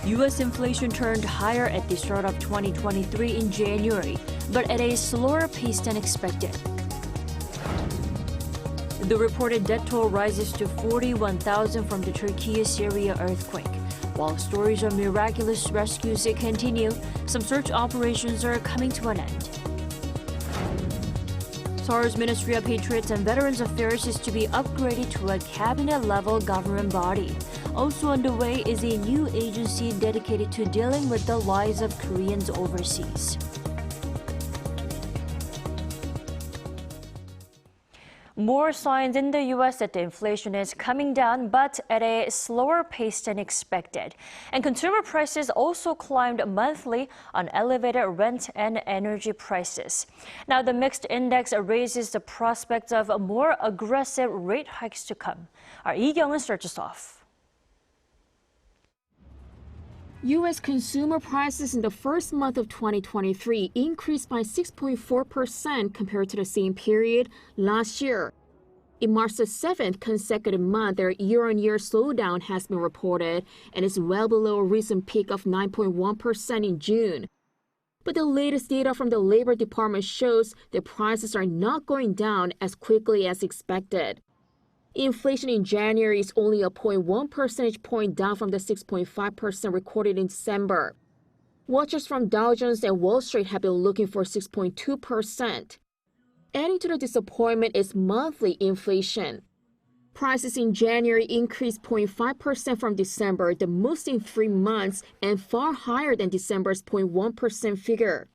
U.S. inflation turned higher at the start of 2023 in January, but at a slower pace than expected. The reported death toll rises to 41,000 from the Türkiye-Syria earthquake. While stories of miraculous rescues continue, some search operations are coming to an end. Seoul's Ministry of Patriots and Veterans Affairs is to be upgraded to a cabinet-level government body. Also underway is a new agency dedicated to dealing with the lives of Koreans overseas. More signs in the U.S. that the inflation is coming down, but at a slower pace than expected. And consumer prices also climbed monthly on elevated rent and energy prices. Now, the mixed index raises the prospect of more aggressive rate hikes to come. Our Lee Kyung-eun starts us off. U.S. consumer prices in the first month of 2023 increased by 6.4% compared to the same period last year. It marks the seventh consecutive month their year-on-year slowdown has been reported and is well below a recent peak of 9.1% in June. But the latest data from the Labor Department shows that prices are not going down as quickly as expected. Inflation in January is only a 0.1 percentage point down from the 6.5% recorded in December. Watchers from Dow Jones and Wall Street have been looking for 6.2%. Adding to the disappointment is monthly inflation. Prices in January increased 0.5% from December, the most in 3 months, and far higher than December's 0.1% figure.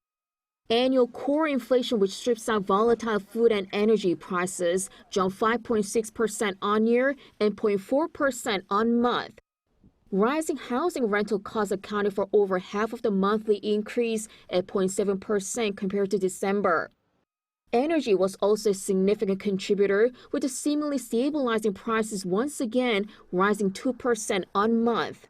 Annual core inflation, which strips out volatile food and energy prices, jumped 5.6% on year and 0.4% on month. Rising housing rental costs accounted for over half of the monthly increase at 0.7% compared to December. Energy was also a significant contributor, with the seemingly stabilizing prices once again rising 2% on month.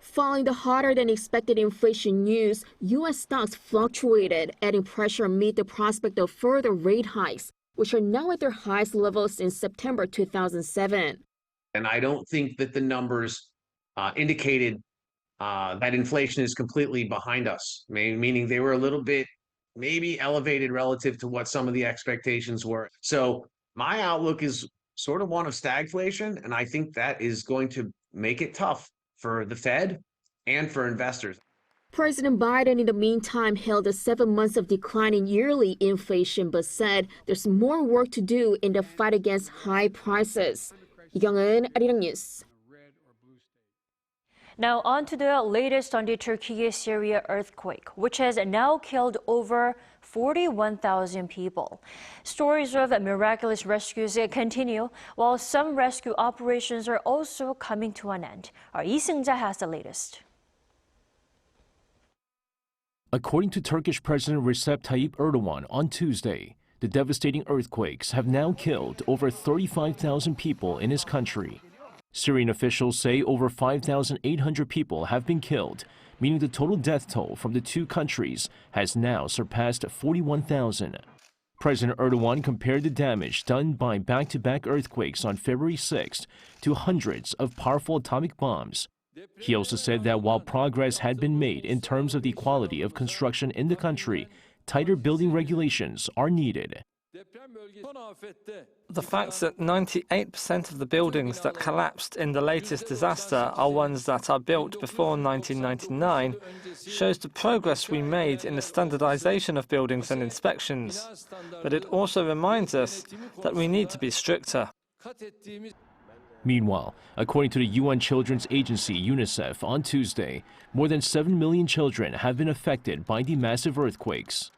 Following the hotter-than-expected inflation news, U.S. stocks fluctuated, adding pressure amid the prospect of further rate hikes, which are now at their highest levels since September 2007. And I don't think that the numbers indicated that inflation is completely behind us, meaning they were a little bit maybe elevated relative to what some of the expectations were. So my outlook is sort of one of stagflation, and I think that is going to make it tough for the Fed and for investors. President Biden, in the meantime, hailed the 7 months of declining yearly inflation, but said there's more work to do in the fight against high prices. Lee Kyung-eun, Arirang News. Now on to the latest on the Türkiye-Syria earthquake, which has now killed over 41,000 people. Stories of miraculous rescues continue, while some rescue operations are also coming to an end. Our Lee Seung-ja has the latest. According to Turkish President Recep Tayyip Erdogan on Tuesday, the devastating earthquakes have now killed over 35,000 people in his country. Syrian officials say over 5,800 people have been killed, meaning the total death toll from the two countries has now surpassed 41,000. President Erdogan compared the damage done by back-to-back earthquakes on February 6th to hundreds of powerful atomic bombs. He also said that while progress had been made in terms of the quality of construction in the country, tighter building regulations are needed. The fact that 98% of the buildings that collapsed in the latest disaster are ones that are built before 1999 shows the progress we made in the standardization of buildings and inspections. But it also reminds us that we need to be stricter. Meanwhile, according to the UN Children's Agency UNICEF on Tuesday, more than 7 million children have been affected by the massive earthquakes.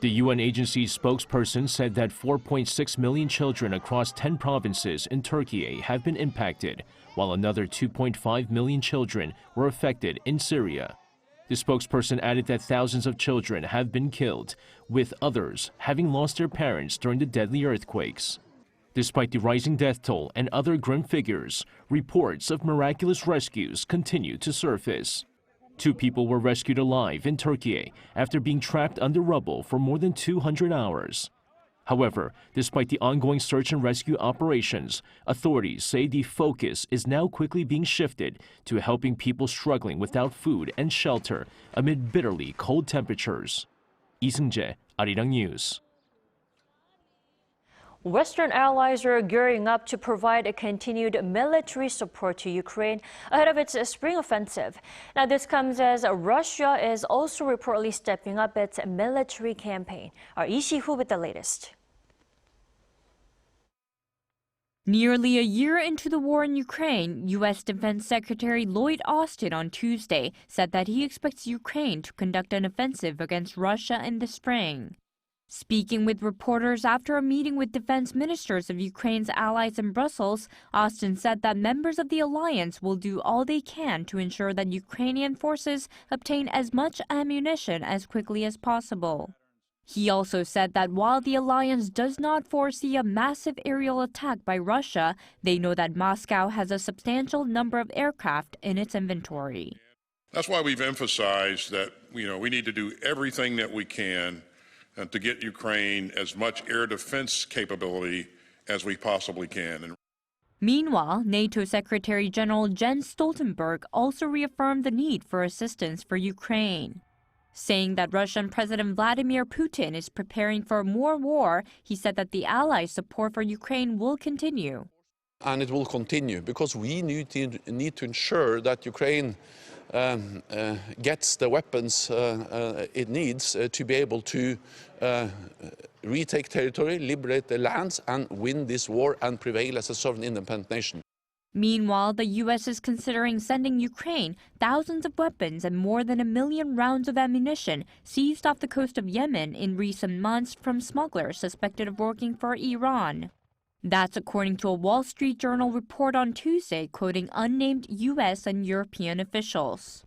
The UN agency's spokesperson said that 4.6 million children across 10 provinces in Turkey have been impacted, while another 2.5 million children were affected in Syria. The spokesperson added that thousands of children have been killed, with others having lost their parents during the deadly earthquakes. Despite the rising death toll and other grim figures, reports of miraculous rescues continue to surface. 2 people were rescued alive in Turkey after being trapped under rubble for more than 200 hours. However, despite the ongoing search and rescue operations, authorities say the focus is now quickly being shifted to helping people struggling without food and shelter amid bitterly cold temperatures. Lee Seung-jae, Arirang News. Western allies are gearing up to provide a continued military support to Ukraine ahead of its spring offensive. Now, this comes as Russia is also reportedly stepping up its military campaign. Our Lee Si-hoo with the latest. Nearly a year into the war in Ukraine, U.S. Defense Secretary Lloyd Austin on Tuesday said that he expects Ukraine to conduct an offensive against Russia in the spring. Speaking with reporters after a meeting with defense ministers of Ukraine's allies in Brussels, Austin said that members of the alliance will do all they can to ensure that Ukrainian forces obtain as much ammunition as quickly as possible. He also said that while the alliance does not foresee a massive aerial attack by Russia, they know that Moscow has a substantial number of aircraft in its inventory. That's why we've emphasized that we need to do everything that we can to get Ukraine as much air defense capability as we possibly can. Meanwhile, NATO Secretary General Jens Stoltenberg also reaffirmed the need for assistance for Ukraine. Saying that Russian President Vladimir Putin is preparing for more war, he said that the Allies' support for Ukraine will continue. And it will continue because we need to ensure that Ukraine gets the weapons it needs to be able to retake territory, liberate the lands, and win this war and prevail as a sovereign independent nation. Meanwhile, the U.S. is considering sending Ukraine thousands of weapons and more than 1 million rounds of ammunition seized off the coast of Yemen in recent months from smugglers suspected of working for Iran. That's according to a Wall Street Journal report on Tuesday quoting unnamed U.S. and European officials.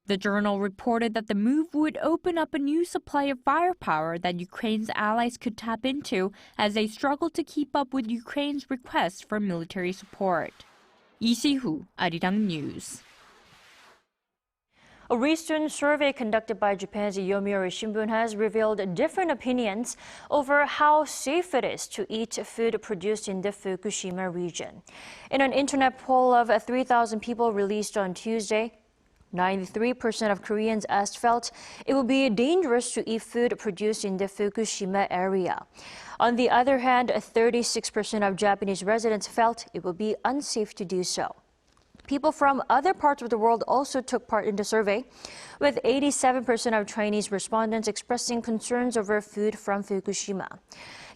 The journal reported that the move would open up a new supply of firepower that Ukraine's allies could tap into as they struggle to keep up with Ukraine's requests for military support. Lee Si-hoo, Arirang News. A recent survey conducted by Japan's Yomiuri Shimbun has revealed different opinions over how safe it is to eat food produced in the Fukushima region. In an internet poll of 3,000 people released on Tuesday, 93% of Koreans asked felt it would be dangerous to eat food produced in the Fukushima area. On the other hand, 36% of Japanese residents felt it would be unsafe to do so. People from other parts of the world also took part in the survey, with 87% of Chinese respondents expressing concerns over food from Fukushima.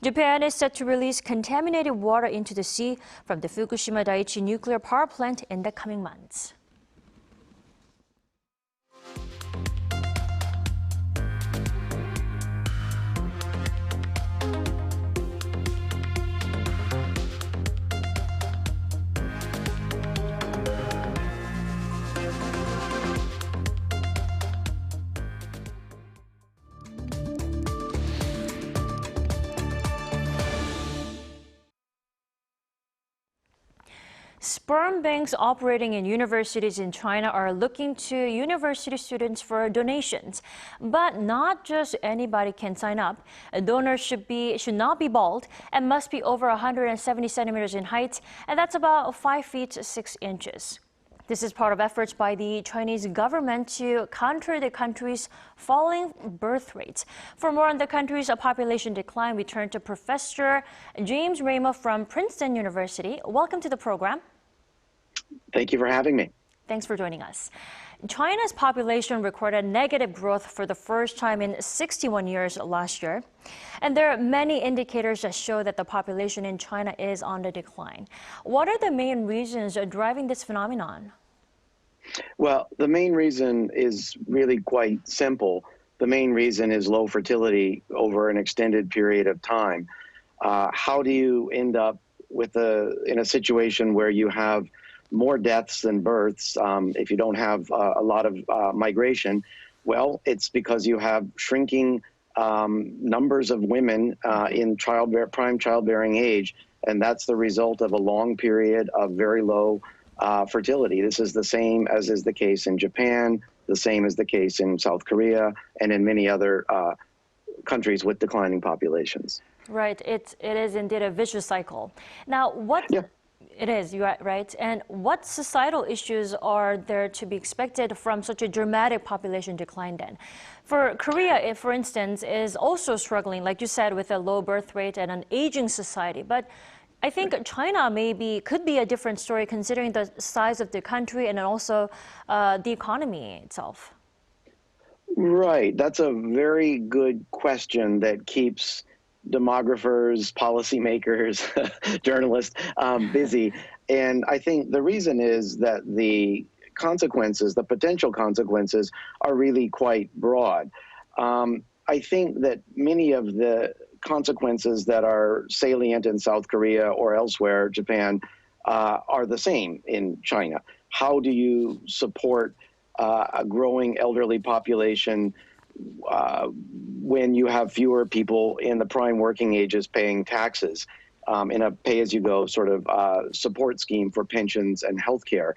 Japan is set to release contaminated water into the sea from the Fukushima Daiichi nuclear power plant in the coming months. Sperm banks operating in universities in China are looking to university students for donations. But not just anybody can sign up. Donors should not be bald and must be over 170 centimeters in height, and that's about 5 feet 6 inches. This is part of efforts by the Chinese government to counter the country's falling birth rates. For more on the country's population decline, we turn to Professor James Ramo from Princeton University. Welcome to the program. Thank you for having me. Thanks for joining us. China's population recorded negative growth for the first time in 61 years last year. And there are many indicators that show that the population in China is on the decline. What are the main reasons driving this phenomenon? Well, the main reason is really quite simple. The main reason is low fertility over an extended period of time. How do you end up in a situation where you have more deaths than births if you don't have a lot of migration? Well, it's because you have shrinking numbers of women in prime childbearing age And that's the result of a long period of very low fertility. This is the same as is the case in Japan, the same as the case in South Korea, and in many other countries with declining populations. Right, it is indeed a vicious cycle. Now, it is, you're right. And what societal issues are there to be expected from such a dramatic population decline then? For Korea, for instance, is also struggling, like you said, with a low birth rate and an aging society. But I think China could be a different story considering the size of the country and also the economy itself. Right, that's a very good question that keeps demographers, policymakers, journalists busy. And I think the reason is that the consequences, the potential consequences, are really quite broad. I think that many of the consequences that are salient in South Korea or elsewhere, Japan, are the same in China. How do you support a growing elderly population when you have fewer people in the prime working ages paying taxes in a pay-as-you-go sort of support scheme for pensions and healthcare?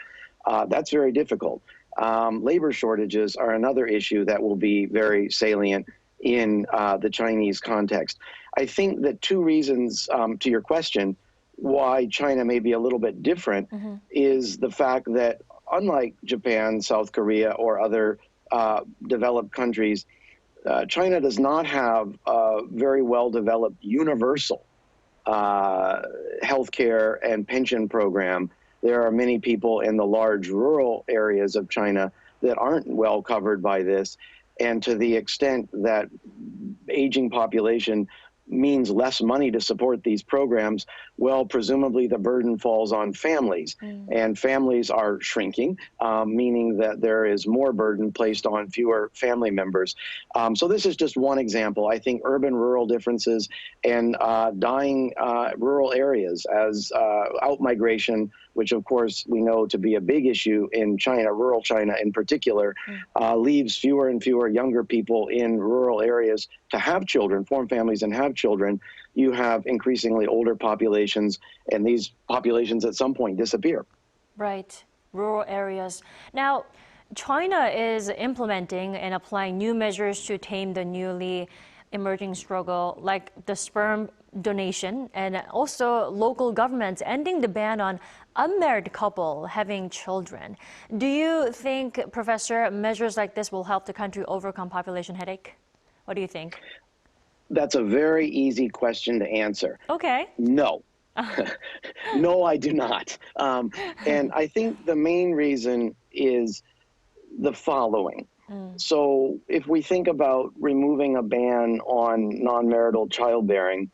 That's very difficult. Labor shortages are another issue that will be very salient in the Chinese context. I think that two reasons to your question why China may be a little bit different is the fact that unlike Japan, South Korea, or other developed countries, China does not have a very well-developed universal healthcare and pension program. There are many people in the large rural areas of China that aren't well covered by this. And to the extent that aging population means less money to support these programs, well, presumably the burden falls on families. And families are shrinking, meaning that there is more burden placed on fewer family members. So this is just one example. I think urban-rural differences and dying rural areas as outmigration, which of course we know to be a big issue in China, rural China in particular, leaves fewer and fewer younger people in rural areas to have children, form families and have children. You have increasingly older populations, and these populations at some point disappear. Right, rural areas. Now, China is implementing and applying new measures to tame the newly emerging struggle, like the sperm donation, and also local governments ending the ban on unmarried couple having children. Do you think, Professor, measures like this will help the country overcome population headache? What do you think? That's a very easy question to answer. Okay. No. No, I do not. And I think the main reason is the following. So if we think about removing a ban on non-marital childbearing,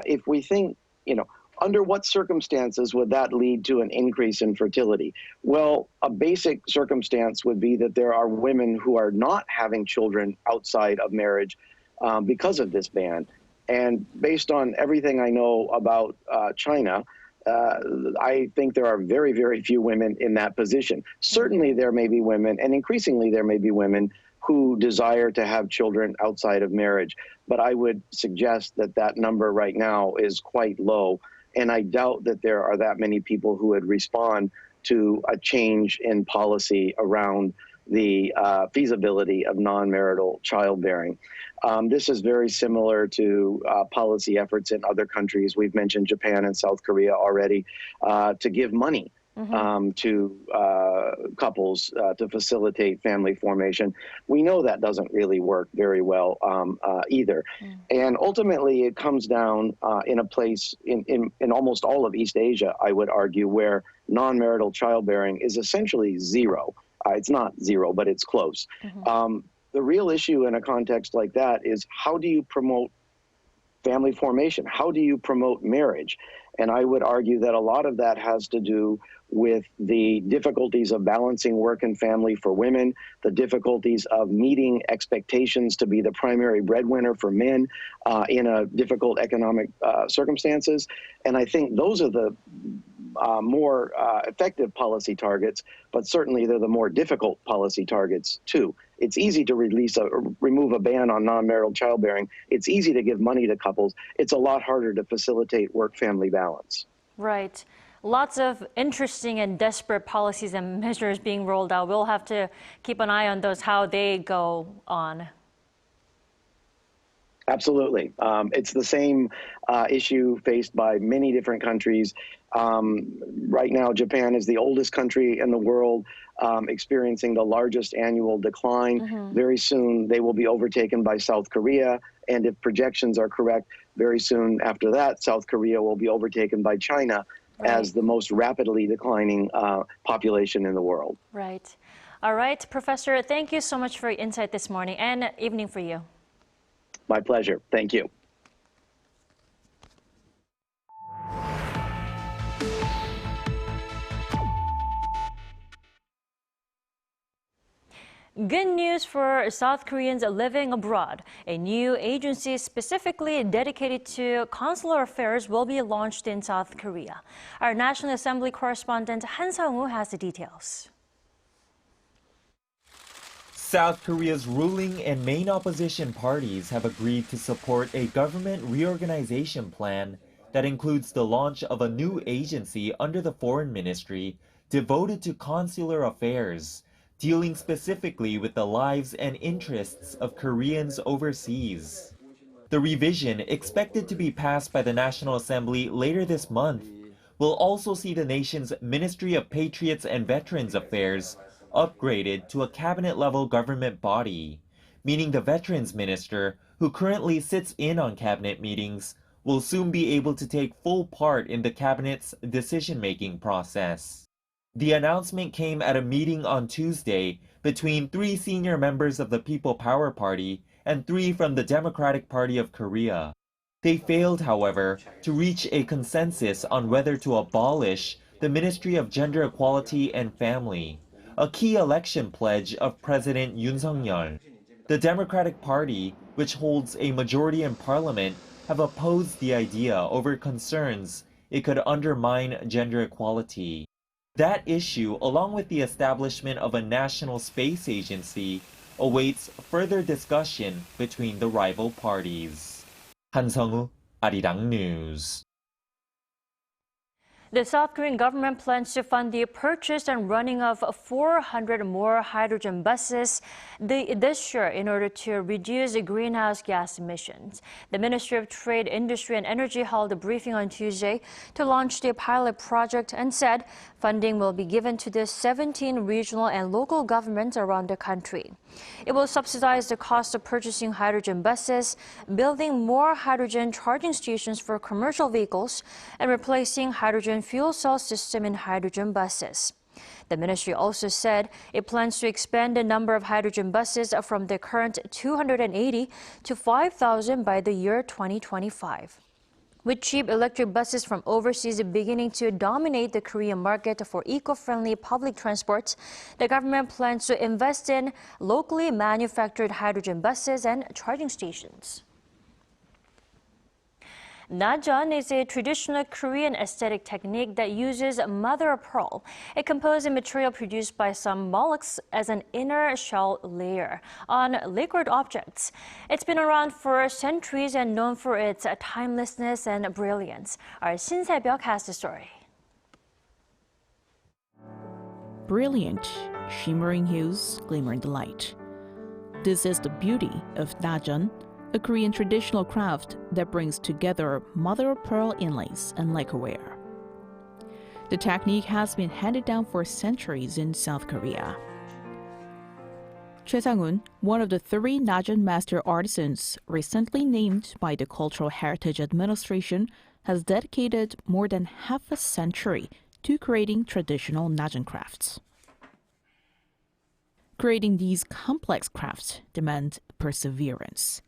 if we think, under what circumstances would that lead to an increase in fertility? Well, a basic circumstance would be that there are women who are not having children outside of marriage because of this ban. And based on everything I know about China, I think there are very, very few women in that position. Certainly there may be women, and increasingly there may be women who desire to have children outside of marriage. But I would suggest that that number right now is quite low. And I doubt that there are that many people who would respond to a change in policy around the feasibility of non-marital childbearing. This is very similar to policy efforts in other countries. We've mentioned Japan and South Korea already, to give money to couples to facilitate family formation. We know that doesn't really work very well either. And ultimately, it comes down in a place in almost all of East Asia, I would argue, where non-marital childbearing is essentially zero. It's not zero, but it's close. The real issue in a context like that is, how do you promote family formation? How do you promote marriage? And I would argue that a lot of that has to do with the difficulties of balancing work and family for women, the difficulties of meeting expectations to be the primary breadwinner for men in a difficult economic circumstances. And I think those are the more effective policy targets, but certainly they're the more difficult policy targets too. It's easy to remove a ban on non-marital childbearing. It's easy to give money to couples. It's a lot harder to facilitate work-family balance. Right. Lots of interesting and desperate policies and measures being rolled out. We'll have to keep an eye on those, how they go on. Absolutely. It's the same issue faced by many different countries. Right now, Japan is the oldest country in the world, experiencing the largest annual decline. Very soon, they will be overtaken by South Korea. And if projections are correct, very soon after that, South Korea will be overtaken by China as the most rapidly declining population in the world. Right. All right, Professor, thank you so much for your insight this morning and evening for you. My pleasure. Thank you. Good news for South Koreans living abroad. A new agency specifically dedicated to consular affairs will be launched in South Korea. Our National Assembly correspondent Han Sang-hoon has the details. South Korea's ruling and main opposition parties have agreed to support a government reorganization plan that includes the launch of a new agency under the Foreign Ministry devoted to consular affairs, dealing specifically with the lives and interests of Koreans overseas. The revision, expected to be passed by the National Assembly later this month, will also see the nation's Ministry of Patriots and Veterans Affairs upgraded to a cabinet-level government body, meaning the Veterans Minister, who currently sits in on cabinet meetings, will soon be able to take full part in the cabinet's decision-making process. The announcement came at a meeting on Tuesday between 3 senior members of the People Power Party and 3 from the Democratic Party of Korea. They failed, however, to reach a consensus on whether to abolish the Ministry of Gender Equality and Family, a key election pledge of President Yoon Suk-yeol. The Democratic Party, which holds a majority in parliament, have opposed the idea over concerns it could undermine gender equality. That issue, along with the establishment of a national space agency, awaits further discussion between the rival parties. Han Sang-hoon, Arirang News. The South Korean government plans to fund the purchase and running of 400 more hydrogen buses this year in order to reduce greenhouse gas emissions. The Ministry of Trade, Industry and Energy held a briefing on Tuesday to launch the pilot project and said funding will be given to the 17 regional and local governments around the country. It will subsidize the cost of purchasing hydrogen buses, building more hydrogen charging stations for commercial vehicles, and replacing hydrogen fuel cell system in hydrogen buses. The ministry also said it plans to expand the number of hydrogen buses from the current 280 to 5,000 by the year 2025. With cheap electric buses from overseas beginning to dominate the Korean market for eco-friendly public transport, the government plans to invest in locally manufactured hydrogen buses and charging stations. Najeon is a traditional Korean aesthetic technique that uses mother of pearl, a composite material produced by some mollusks, as an inner shell layer on liquid objects. It's been around for centuries and known for its timelessness and brilliance. Our Shin Se-byuk has the story. Brilliant, shimmering hues glimmer in the light. This is the beauty of Najeon, a Korean traditional craft that brings together mother-of-pearl inlays and lacquerware. The technique has been handed down for centuries in South Korea. Choi Sang-hoon, one of the 3 Najeon master artisans recently named by the Cultural Heritage Administration, has dedicated more than half a century to creating traditional Najeon crafts. Creating these complex crafts demands perseverance.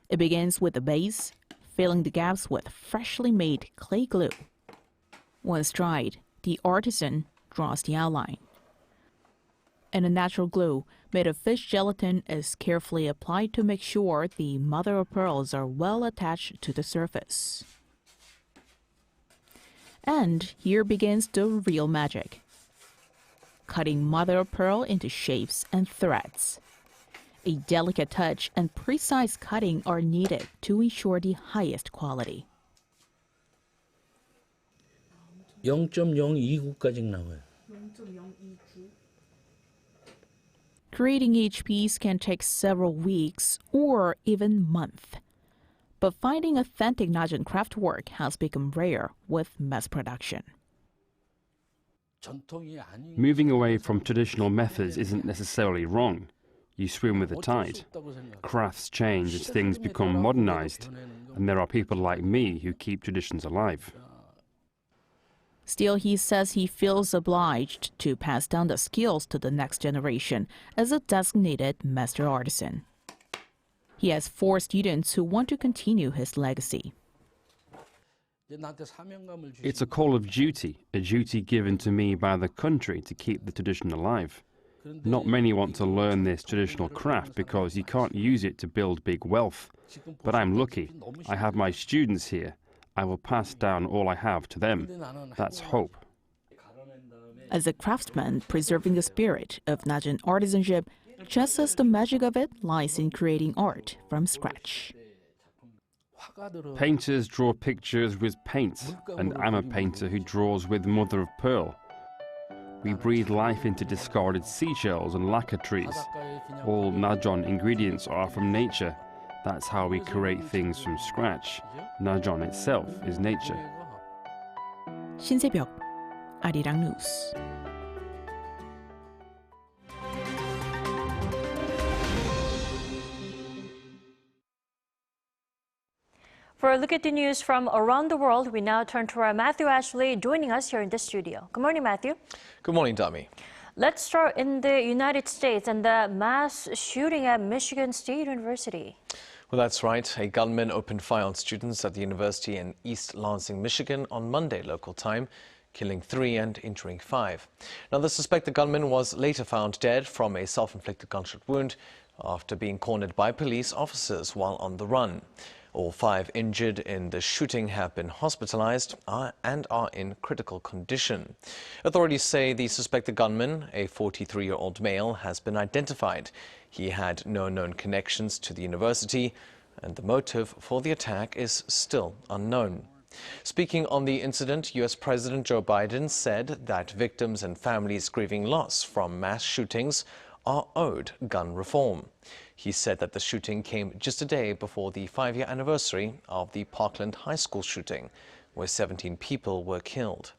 It begins with the base, filling the gaps with freshly made clay glue. Once dried, the artisan draws the outline. And a natural glue made of fish gelatin is carefully applied to make sure the mother of pearls are well attached to the surface. And here begins the real magic. cutting mother of pearl into shapes and threads. A delicate touch and precise cutting are needed to ensure the highest quality. 0.029구까지 나와요. Creating each piece can take several weeks or even months. But finding authentic Najeon craftwork has become rare with mass production. Moving away from traditional methods isn't necessarily wrong. You swim with the tide. Crafts change as things become modernized, and there are people like me who keep traditions alive. Still, he says he feels obliged to pass down the skills to the next generation as a designated master artisan. He has 4 students who want to continue his legacy. It's a call of duty, a duty given to me by the country to keep the tradition alive. Not many want to learn this traditional craft because you can't use it to build big wealth. But I'm lucky. I have my students here. I will pass down all I have to them. That's hope. As a craftsman, preserving the spirit of Najeon artisanship, just as the magic of it lies in creating art from scratch. Painters draw pictures with paint, and I'm a painter who draws with mother of pearl. We breathe life into discarded seashells and lacquer trees. All Najeon ingredients are from nature. That's how we create things from scratch. Najeon itself is nature. 신세벽, 아리랑 뉴스. For a look at the news from around the world, we now turn to our Matthew Ashley joining us here in the studio. Good morning, Matthew. Good morning, Dami. Let's start in the United States and the mass shooting at Michigan State University. Well, that's right. A gunman opened fire on students at the university in East Lansing, Michigan on Monday local time, killing 3 and injuring 5. Now, the suspected gunman was later found dead from a self-inflicted gunshot wound after being cornered by police officers while on the run. All 5 injured in the shooting have been hospitalized and are in critical condition. Authorities say the suspected gunman, a 43-year-old male, has been identified. He had no known connections to the university, and the motive for the attack is still unknown. Speaking on the incident, U.S. President Joe Biden said that victims and families grieving loss from mass shootings are owed gun reform. He said that the shooting came just a day before the 5-year anniversary of the Parkland High School shooting, where 17 people were killed.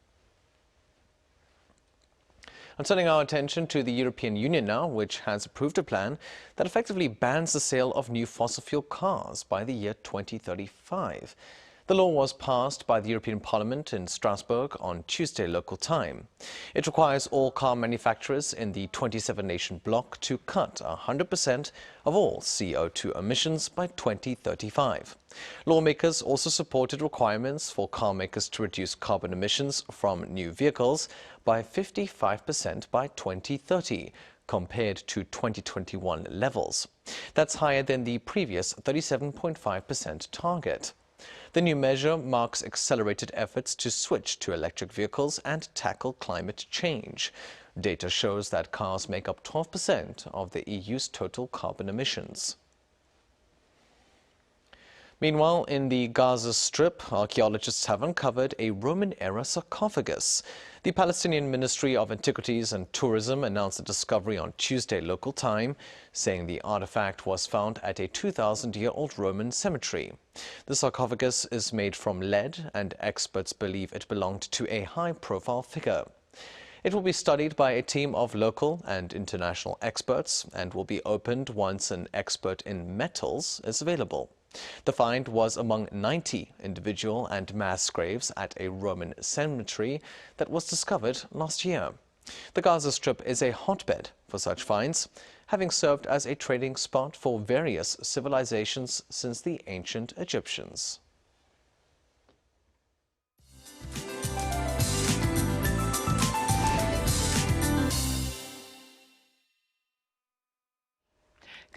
And turning our attention to the European Union now, which has approved a plan that effectively bans the sale of new fossil fuel cars by the year 2035. The law was passed by the European Parliament in Strasbourg on Tuesday local time. It requires all car manufacturers in the 27-nation bloc to cut 100% of all CO2 emissions by 2035. Lawmakers also supported requirements for car makers to reduce carbon emissions from new vehicles by 55% by 2030. Compared to 2021 levels. That's higher than the previous 37.5% target. The new measure marks accelerated efforts to switch to electric vehicles and tackle climate change. Data shows that cars make up 12% of the EU's total carbon emissions. Meanwhile, in the Gaza Strip, archaeologists have uncovered a Roman-era sarcophagus. The Palestinian Ministry of Antiquities and Tourism announced the discovery on Tuesday local time, saying the artifact was found at a 2,000-year-old Roman cemetery. The sarcophagus is made from lead, and experts believe it belonged to a high-profile figure. It will be studied by a team of local and international experts and will be opened once an expert in metals is available. The find was among 90 individual and mass graves at a Roman cemetery that was discovered last year. The Gaza Strip is a hotbed for such finds, having served as a trading spot for various civilizations since the ancient Egyptians.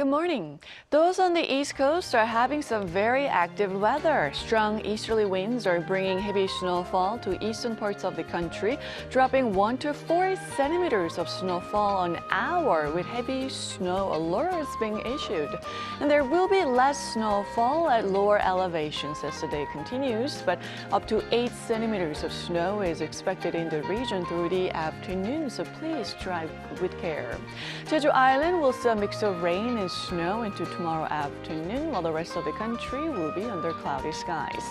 Good morning. Those on the East Coast are having some very active weather. Strong easterly winds are bringing heavy snowfall to eastern parts of the country, dropping 1 to 4 centimeters of snowfall an hour, with heavy snow alerts being issued. And there will be less snowfall at lower elevations as the day continues, but up to 8 centimeters of snow is expected in the region through the afternoon, so please drive with care. Jeju Island will see a mix of rain and snow into tomorrow afternoon, while the rest of the country will be under cloudy skies.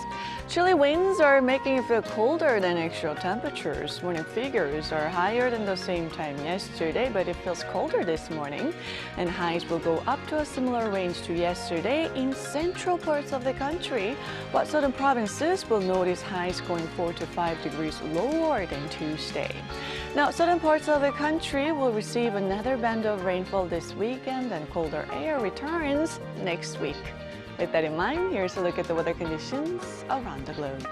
Chilly winds are making it feel colder than actual temperatures. Morning figures are higher than the same time yesterday, but it feels colder this morning. And highs will go up to a similar range to yesterday in central parts of the country, while southern provinces will notice highs going 4 to 5 degrees lower than Tuesday. Now, southern parts of the country will receive another band of rainfall this weekend, and colder air returns next week. With that in mind, here's a look at the weather conditions around the globe.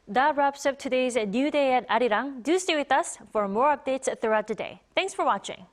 That wraps up today's New Day at Arirang. Do stay with us for more updates throughout the day. Thanks for watching.